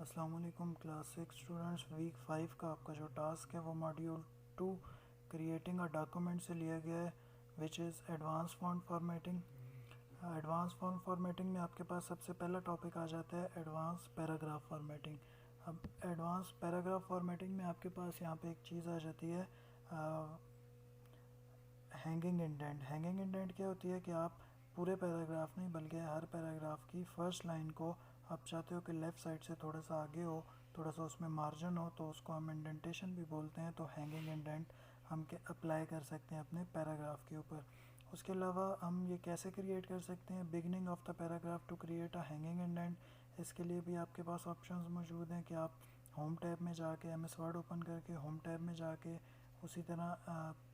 अस्सलाम वालेकुम class 6 students. Week 5 का आपका जो टास्क है वो मॉड्यूल 2 क्रिएटिंग अ डॉक्यूमेंट से लिया गया है, which is advance font formatting. Advance font formatting में आपके पास सबसे पहला टॉपिक आ जाता है एडवांस पैराग्राफ फॉर्मेटिंग। अब एडवांस पैराग्राफ फॉर्मेटिंग में आपके पास यहाँ पे एक चीज़ आ जाती है हैंगिंग इंडेंट। हैंगिंग इंडेंट क्या होती है कि आप पूरे पैराग्राफ नहीं बल्कि हर पैराग्राफ की फर्स्ट लाइन को आप चाहते हो कि लेफ़्ट साइड से थोड़ा सा आगे हो, थोड़ा सा उसमें मार्जिन हो, तो उसको हम इंडेंटेशन भी बोलते हैं। तो हैंगिंग इंडेंट हम अप्लाई कर सकते हैं अपने पैराग्राफ के ऊपर। उसके अलावा हम ये कैसे क्रिएट कर सकते हैं beginning of the paragraph to create a hanging indent. इसके लिए भी आपके पास ऑप्शंस मौजूद हैं कि आप होम टैब में जाके एमएस वर्ड ओपन करके होम टैब में जाके उसी तरह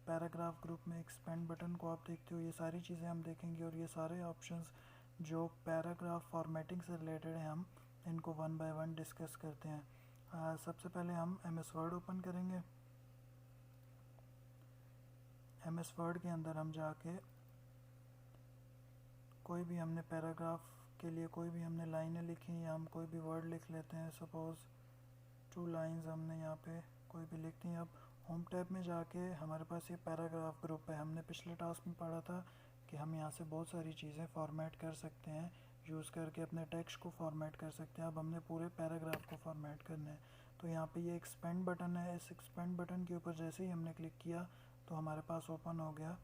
पैराग्राफ ग्रुप में एक्सपेंड बटन को आप देखते हो। ये सारी चीज़ें हम देखेंगे और ये सारे ऑप्शंस जो पैराग्राफ फॉर्मेटिंग से रिलेटेड हैं हम इनको वन बाय वन डिस्कस करते हैं। सबसे पहले हम एमएस वर्ड ओपन करेंगे। एमएस वर्ड के अंदर हम जाके कोई भी हमने पैराग्राफ के लिए कोई भी हमने लाइनें लिखी या हम कोई भी वर्ड लिख लेते हैं। सपोज़ 2 लाइंस हमने यहाँ पे कोई भी लिख दी। अब होम टैब में जाके हमारे पास ये पैराग्राफ ग्रुप है। हमने पिछले टास्क में पढ़ा था कि हम यहाँ से बहुत सारी चीज़ें फॉर्मेट कर सकते हैं, यूज़ करके अपने टेक्स्ट को फॉर्मेट कर सकते हैं। अब हमने पूरे पैराग्राफ को फॉर्मेट करना है, तो यहाँ पे ये एक्सपेंड बटन है। इस एक्सपेंड बटन के ऊपर जैसे ही हमने क्लिक किया तो हमारे पास ओपन हो गया।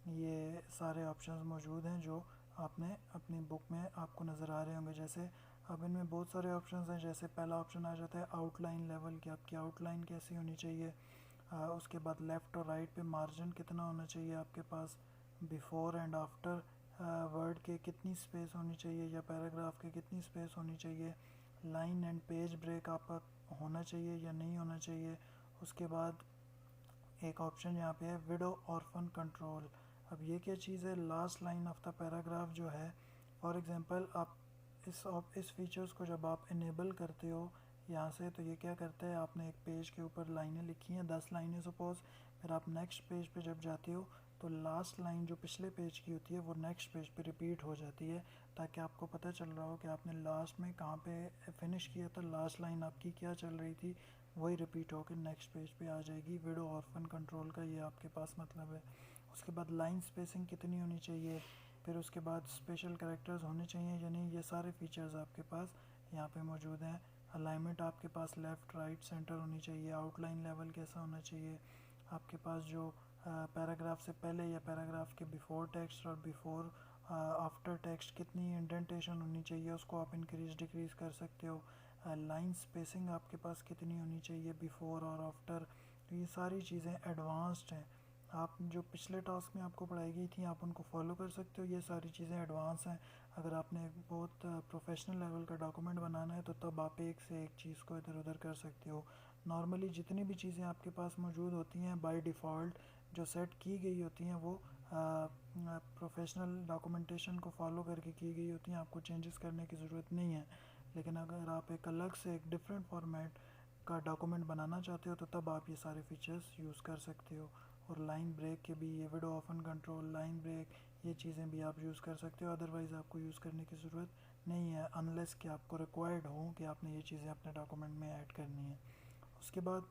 ये सारे ऑप्शंस मौजूद हैं जो आपने अपनी बुक में आपको नज़र आ रहे होंगे। जैसे अब इनमें बहुत सारे ऑप्शंस हैं। जैसे पहला ऑप्शन आ जाता है आउटलाइन लेवल की, आपकी आउटलाइन कैसी होनी चाहिए। उसके बाद लेफ़्ट और राइट पे मार्जिन कितना होना चाहिए आपके पास, बिफोर एंड आफ्टर वर्ड के कितनी स्पेस होनी चाहिए या पैराग्राफ के कितनी स्पेस होनी चाहिए, लाइन एंड पेज ब्रेक आपका होना चाहिए या नहीं होना चाहिए। उसके बाद एक ऑप्शन यहाँ पे है विडो ऑर्फन कंट्रोल। अब ये क्या चीज़ है, last line of the paragraph जो है, फॉर एग्जांपल आप इस फीचर्स को जब आप इनेबल करते हो यहाँ से, तो ये क्या करता है, आपने एक पेज के ऊपर लाइनें लिखी हैं 10 लाइनें सपोज़, फिर आप नेक्स्ट पेज पे जब जाते हो तो लास्ट लाइन जो पिछले पेज की होती है वो नेक्स्ट पेज पे रिपीट हो जाती है, ताकि आपको पता चल रहा हो कि आपने लास्ट में कहाँ पे फिनिश किया था, लास्ट लाइन आपकी क्या चल रही थी, वही रिपीट होकर नेक्स्ट पेज पे आ जाएगी। विडो ऑर्फन कंट्रोल का ये आपके पास मतलब है। उसके बाद लाइन स्पेसिंग कितनी होनी चाहिए, फिर उसके बाद स्पेशल कैरेक्टर्स होने चाहिए या नहीं, ये सारे फीचर्स आपके पास यहाँ पे मौजूद हैं। अलाइनमेंट आपके पास लेफ़्ट राइट सेंटर होनी चाहिए। आउटलाइन लेवल कैसा होना चाहिए आपके पास, जो पैराग्राफ से पहले या पैराग्राफ के बिफोर टेक्स्ट और बिफोर आफ्टर टेक्स्ट कितनी इंडेंटेशन होनी चाहिए, उसको आप इंक्रीज डिक्रीज कर सकते हो। लाइन स्पेसिंग आपके पास कितनी होनी चाहिए बिफोर और आफ्टर। तो ये सारी चीज़ें एडवांस्ड हैं। आप जो पिछले टास्क में आपको पढ़ाई गई थी आप उनको फॉलो कर सकते हो। ये सारी चीज़ें एडवांस हैं। अगर आपने एक बहुत प्रोफेशनल लेवल का डॉक्यूमेंट बनाना है तो तब आप एक से एक चीज़ को इधर उधर कर सकते हो। नॉर्मली जितनी भी चीज़ें आपके पास मौजूद होती हैं बाय डिफ़ॉल्ट जो सेट की गई होती हैं वो प्रोफेशनल डॉक्यूमेंटेशन को फॉलो करके की गई होती हैं, आपको चेंजेस करने की ज़रूरत नहीं है। लेकिन अगर आप एक अलग से एक डिफरेंट फॉर्मेट का डॉक्यूमेंट बनाना चाहते हो तो तब आप ये सारे फीचर्स यूज़ कर सकते हो। और लाइन ब्रेक के भी, ये widow orphan control, line break, ये चीज़ें भी आप यूज़ कर सकते हो। अदरवाइज़ आपको यूज़ करने की ज़रूरत नहीं है अनलेस कि आपको रिक्वायर्ड हो कि आपने ये चीज़ें अपने डॉक्यूमेंट में ऐड करनी है। उसके बाद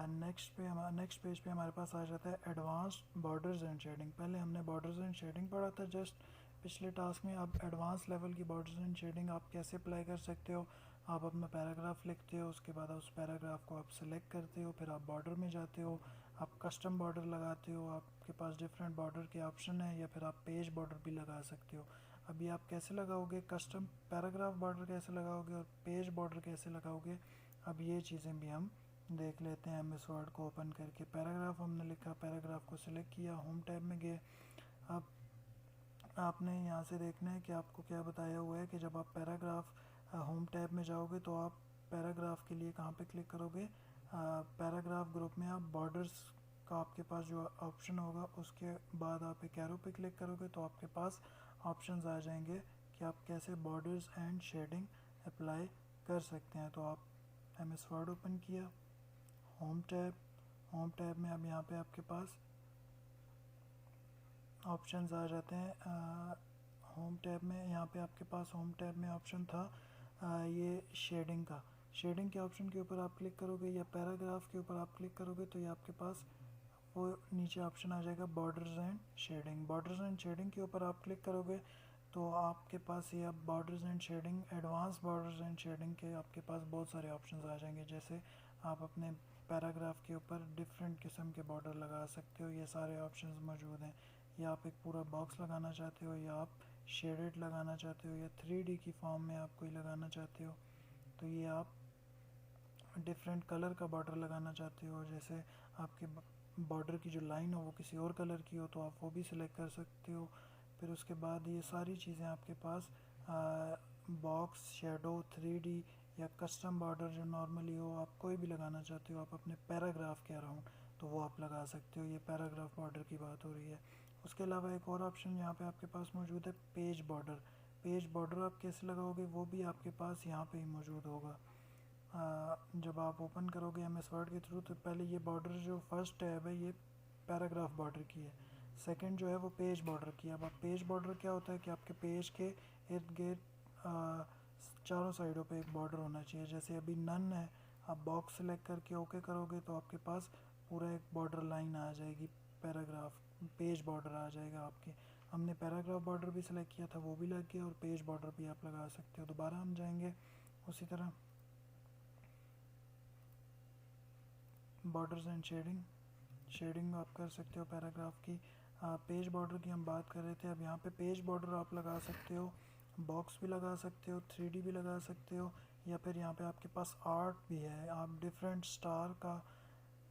नेक्स्ट पेज पे हमारे पास आ जाता है एडवांस्ड बॉर्डर्स एंड शेडिंग। पहले हमने बॉर्डर्स एंड शेडिंग पढ़ा था जस्ट पिछले टास्क में। अब एडवांस लेवल की बॉर्डर्स एंड शेडिंग आप कैसे अप्लाई कर सकते हो। आप अपना पैराग्राफ लिखते हो, उसके बाद उस पैराग्राफ को आप सिलेक्ट करते हो, फिर आप बॉर्डर में जाते हो, आप कस्टम बॉर्डर लगाते हो। आपके पास डिफरेंट बॉर्डर के ऑप्शन है, या फिर आप पेज बॉर्डर भी लगा सकते हो। अभी आप कैसे लगाओगे, कस्टम पैराग्राफ बॉर्डर कैसे लगाओगे और पेज बॉर्डर कैसे लगाओगे, अब ये चीज़ें भी हम देख लेते हैं। एमएस वर्ड को ओपन करके पैराग्राफ हमने लिखा, पैराग्राफ को सिलेक्ट किया, होम टैब में गए। अब आपने यहाँ से देखना है कि आपको क्या बताया हुआ है कि जब आप पैराग्राफ होम टैब में जाओगे तो आप पैराग्राफ के लिए कहाँ पे क्लिक करोगे, पैराग्राफ ग्रुप में आप बॉर्डर्स का आपके पास जो ऑप्शन होगा उसके बाद आप एक एरो पे क्लिक करोगे तो आपके पास ऑप्शंस आ जाएंगे कि आप कैसे बॉर्डर्स एंड शेडिंग अप्लाई कर सकते हैं। तो आप एमएस वर्ड ओपन किया, होम टैब में अब यहाँ पे आपके पास ऑप्शंस आ जाते हैं। होम टैब में यहाँ पे आपके पास होम टैब में ऑप्शन था ये शेडिंग के ऑप्शन के ऊपर आप क्लिक करोगे या पैराग्राफ के ऊपर आप क्लिक करोगे तो ये आपके पास वो नीचे ऑप्शन आ जाएगा borders and shading. Borders and shading के ऊपर आप क्लिक करोगे तो आपके पास ये अब borders and shading, advance borders and shading के आपके पास बहुत सारे ऑप्शंस आ जाएंगे। जैसे आप अपने पैराग्राफ के ऊपर डिफरेंट किस्म के बॉर्डर लगा सकते हो, ये सारे ऑप्शंस मौजूद हैं। या आप एक पूरा बॉक्स लगाना चाहते हो, या आप शेडेड लगाना चाहते हो, या 3D की फॉर्म में आप कोई लगाना चाहते हो, तो ये आप डिफरेंट कलर का बॉर्डर लगाना चाहते हो। जैसे आपके बॉर्डर की जो लाइन हो वो किसी और कलर की हो तो आप वो भी सिलेक्ट कर सकते हो। फिर उसके बाद ये सारी चीज़ें आपके पास बॉक्स, शेडो, 3D या कस्टम बॉर्डर जो नॉर्मली हो आप कोई भी लगाना चाहते हो, आप अपने पैराग्राफ के अराउंड तो वो आप लगा सकते हो। ये पैराग्राफ बॉर्डर की बात हो रही है। उसके अलावा एक और ऑप्शन यहाँ पे आपके पास मौजूद है पेज बॉर्डर। पेज बॉर्डर आप कैसे लगाओगे वो भी आपके पास यहाँ पे ही मौजूद होगा। जब आप ओपन करोगे MS वर्ड के थ्रू तो पहले ये बॉर्डर जो फर्स्ट टैब है ये पैराग्राफ बॉर्डर की है, सेकंड जो है वो पेज बॉर्डर की है। अब पेज बॉर्डर क्या होता है कि आपके पेज के इर्द गिर्द चारों साइडों पे एक बॉर्डर होना चाहिए। जैसे अभी नन है, आप बॉक्स सेलेक्ट करके ओके करोगे तो आपके पास पूरा एक बॉर्डर लाइन आ जाएगी, पैराग्राफ पेज बॉर्डर आ जाएगा आपके। हमने पैराग्राफ बॉर्डर भी सिलेक्ट किया था, वो भी लग गया, और पेज बॉर्डर भी आप लगा सकते हो। दोबारा हम जाएंगे उसी तरह बॉर्डर्स एंड शेडिंग आप कर सकते हो पैराग्राफ की। पेज बॉर्डर की हम बात कर रहे थे, अब यहाँ पे पेज बॉर्डर आप लगा सकते हो, बॉक्स भी लगा सकते हो, 3D भी लगा सकते हो, या फिर यहाँ पे आपके पास आर्ट भी है। आप डिफरेंट स्टार का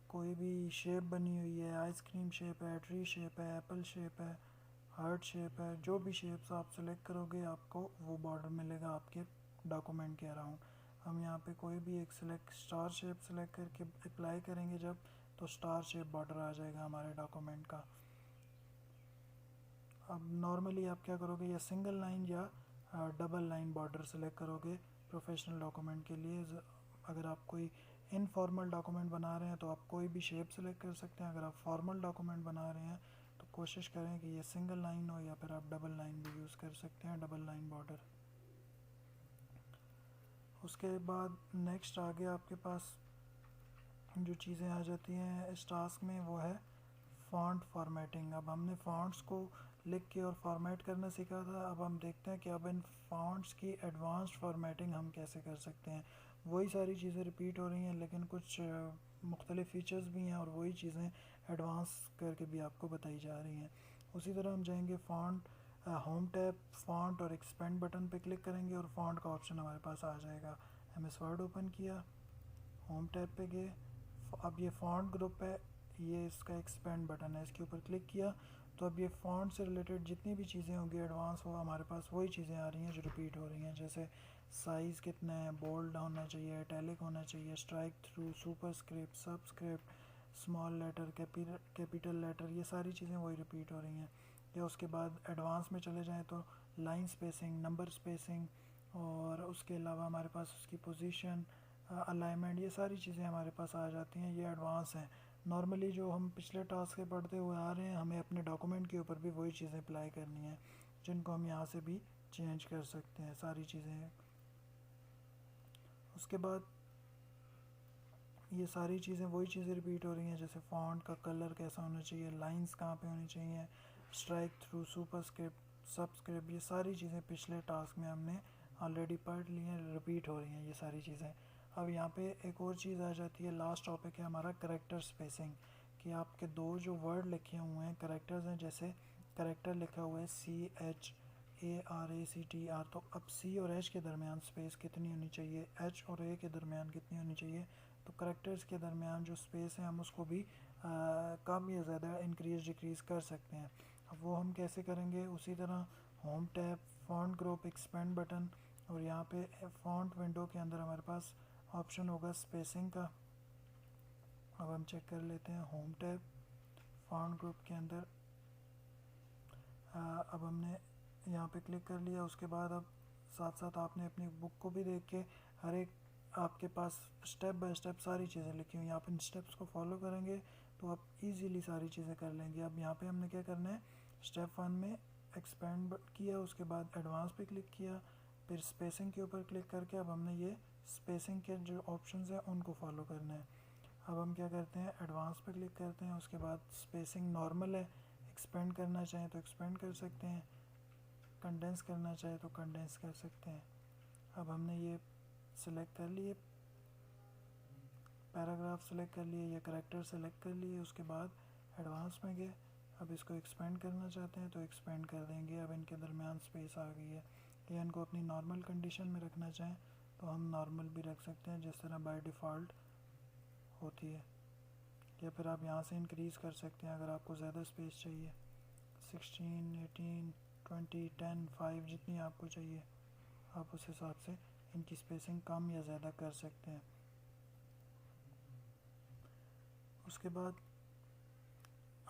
कोई भी शेप बनी हुई है, आइसक्रीम शेप है, ट्री शेप है, एप्पल शेप है, हार्ट शेप है, जो भी शेप्स आप सेलेक्ट करोगे आपको वो बॉर्डर मिलेगा आपके डॉक्यूमेंट के अराउंड। हम यहाँ पे कोई भी एक स्टार शेप सेलेक्ट करके अप्लाई करेंगे जब, तो स्टार शेप बॉर्डर आ जाएगा हमारे डॉक्यूमेंट का। अब नॉर्मली आप क्या करोगे, या सिंगल लाइन या डबल लाइन बॉर्डर सेलेक्ट करोगे प्रोफेशनल डॉक्यूमेंट के लिए। अगर आप कोई इनफॉर्मल डॉक्यूमेंट बना रहे हैं तो आप कोई भी शेप सेलेक्ट कर सकते हैं। अगर आप फॉर्मल डॉक्यूमेंट बना रहे हैं तो कोशिश करें कि ये सिंगल लाइन हो, या फिर आप डबल लाइन भी यूज़ कर सकते हैं, डबल लाइन बॉर्डर। उसके बाद नेक्स्ट आगे आपके पास जो चीज़ें आ जाती हैं इस टास्क में वो है फ़ॉन्ट फॉर्मेटिंग। अब हमने फ़ॉन्ट्स को लिख के और फॉर्मेट करना सीखा था, अब हम देखते हैं कि अब इन फ़ॉन्ट्स की एडवांस्ड फॉर्मेटिंग हम कैसे कर सकते हैं। वही सारी चीज़ें रिपीट हो रही हैं लेकिन कुछ मुख्तलिफ फ़ीचर्स भी हैं, और वही चीज़ें एडवांस करके भी आपको बताई जा रही हैं। उसी तरह हम जाएंगे फ़ॉन्ट, होम टैब, फ़ॉन्ट और एक्सपेंड बटन पे क्लिक करेंगे और फ़ॉन्ट का ऑप्शन हमारे पास आ जाएगा। MS वर्ड ओपन किया, होम टैब पे गए, अब ये फ़ॉन्ट ग्रुप है, ये इसका एक्सपेंड बटन है, इसके ऊपर क्लिक किया तो अब ये फ़ॉन्ट से रिलेटेड जितनी भी चीज़ें होंगी एडवांस, वो हमारे पास वही चीज़ें आ रही हैं जो रिपीट हो रही हैं। जैसे साइज़ कितना है, बोल्ड होना चाहिए, इटैलिक होना चाहिए, strike through, superscript, subscript, small letter, capital letter, ये सारी चीज़ें वही रिपीट हो रही हैं। या उसके बाद एडवांस में चले जाएँ तो लाइन स्पेसिंग, नंबर स्पेसिंग, और उसके अलावा हमारे पास उसकी पोजीशन, अलाइनमेंट, ये सारी चीज़ें हमारे पास आ जाती हैं। ये एडवांस हैं। नॉर्मली जो हम पिछले टास्क से पढ़ते हुए आ रहे हैं, हमें अपने डॉक्यूमेंट के ऊपर भी वही चीज़ें अप्लाई करनी है, जिनको हम यहाँ से भी चेंज कर सकते हैं सारी चीज़ें। उसके बाद ये सारी चीज़ें वही चीज़ें रिपीट हो रही हैं, जैसे फ़ॉन्ट का कलर कैसा होना चाहिए, लाइंस कहाँ पे होनी चाहिए, स्ट्राइक थ्रू, सुपरस्क्रिप्ट, सबस्क्रिप्ट, ये सारी चीज़ें पिछले टास्क में हमने ऑलरेडी पढ़ ली हैं, रिपीट हो रही हैं ये सारी चीज़ें। अब यहाँ पे एक और चीज़ आ जाती है, लास्ट टॉपिक है हमारा करेक्टर स्पेसिंग, कि आपके दो जो वर्ड लिखे हुए हैं करेक्टर्स हैं, जैसे करेक्टर लिखा हुआ है CHARACTR, तो अब C और H के दरमियान स्पेस कितनी होनी चाहिए, H और A के दरमियान कितनी होनी चाहिए, तो करेक्टर्स के दरमियान जो स्पेस है हम उसको भी कम या ज़्यादा इंक्रीज डिक्रीज़ कर सकते हैं। अब वो हम कैसे करेंगे, उसी तरह home tab, font group, expand button, और यहाँ पे फ़ॉन्ट विंडो के अंदर हमारे पास ऑप्शन होगा स्पेसिंग का। अब हम चेक कर लेते हैं होम टैब, फ़ॉन्ट ग्रुप के अंदर अब हमने यहाँ पे क्लिक कर लिया। उसके बाद अब साथ साथ आपने अपनी बुक को भी देख के हर एक आपके पास स्टेप बाय स्टेप सारी चीज़ें लिखी हुई हैं, आप इन स्टेप्स को फॉलो करेंगे तो आप इजीली सारी चीज़ें कर लेंगे। अब यहाँ पे हमने क्या करना है, स्टेप 1 में एक्सपेंड किया, उसके बाद एडवांस पे क्लिक किया, फिर स्पेसिंग के ऊपर क्लिक करके अब हमने ये स्पेसिंग के जो ऑप्शंस हैं उनको फॉलो करना है। अब हम क्या करते हैं, एडवांस पे क्लिक करते हैं, उसके बाद स्पेसिंग नॉर्मल है, एक्सपेंड करना चाहें तो एक्सपेंड कर सकते हैं, कंडेंस करना चाहें तो कंडेंस कर सकते हैं। अब हमने ये सिलेक्ट कर लिए, पैराग्राफ सेलेक्ट कर लिए या करैक्टर सेलेक्ट कर लिए, उसके बाद एडवांस में गए। अब इसको एक्सपेंड करना चाहते हैं तो एक्सपेंड कर देंगे। अब इनके दरमियान स्पेस आ गई है। या इनको अपनी नॉर्मल कंडीशन में रखना चाहें तो हम नॉर्मल भी रख सकते हैं जिस तरह बाय डिफ़ॉल्ट होती है, या फिर आप यहाँ से इंक्रीज़ कर सकते हैं अगर आपको ज़्यादा स्पेस चाहिए। 16, 18, 20, 10, 5 जितनी आपको चाहिए आप उस हिसाब से इनकी स्पेसिंग कम या ज़्यादा कर सकते हैं। उसके बाद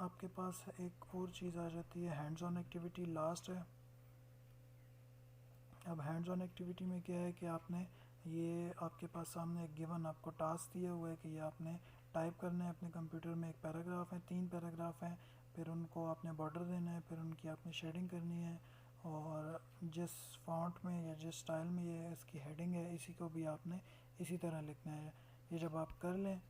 आपके पास एक और चीज़ आ जाती है, हैंड्स ऑन एक्टिविटी लास्ट है। अब हैंड्स ऑन एक्टिविटी में क्या है कि आपने ये आपके पास सामने एक गिवन आपको टास्क दिया हुआ है कि ये आपने टाइप करना है अपने कंप्यूटर में। एक पैराग्राफ है, 3 पैराग्राफ हैं, फिर उनको आपने बॉर्डर देना है, फिर उनकी आपने शेडिंग करनी है, और जिस फॉन्ट में या जिस स्टाइल में ये इसकी हेडिंग है इसी को भी आपने इसी तरह लिखना है। ये जब आप कर लें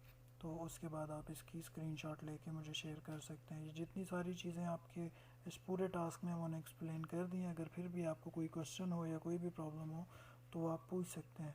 तो उसके बाद आप इसकी स्क्रीनशॉट लेके मुझे शेयर कर सकते हैं। ये जितनी सारी चीज़ें आपके इस पूरे टास्क में मैंने एक्सप्लेन कर दी हैं। अगर फिर भी आपको कोई क्वेश्चन हो या कोई भी प्रॉब्लम हो तो आप पूछ सकते हैं।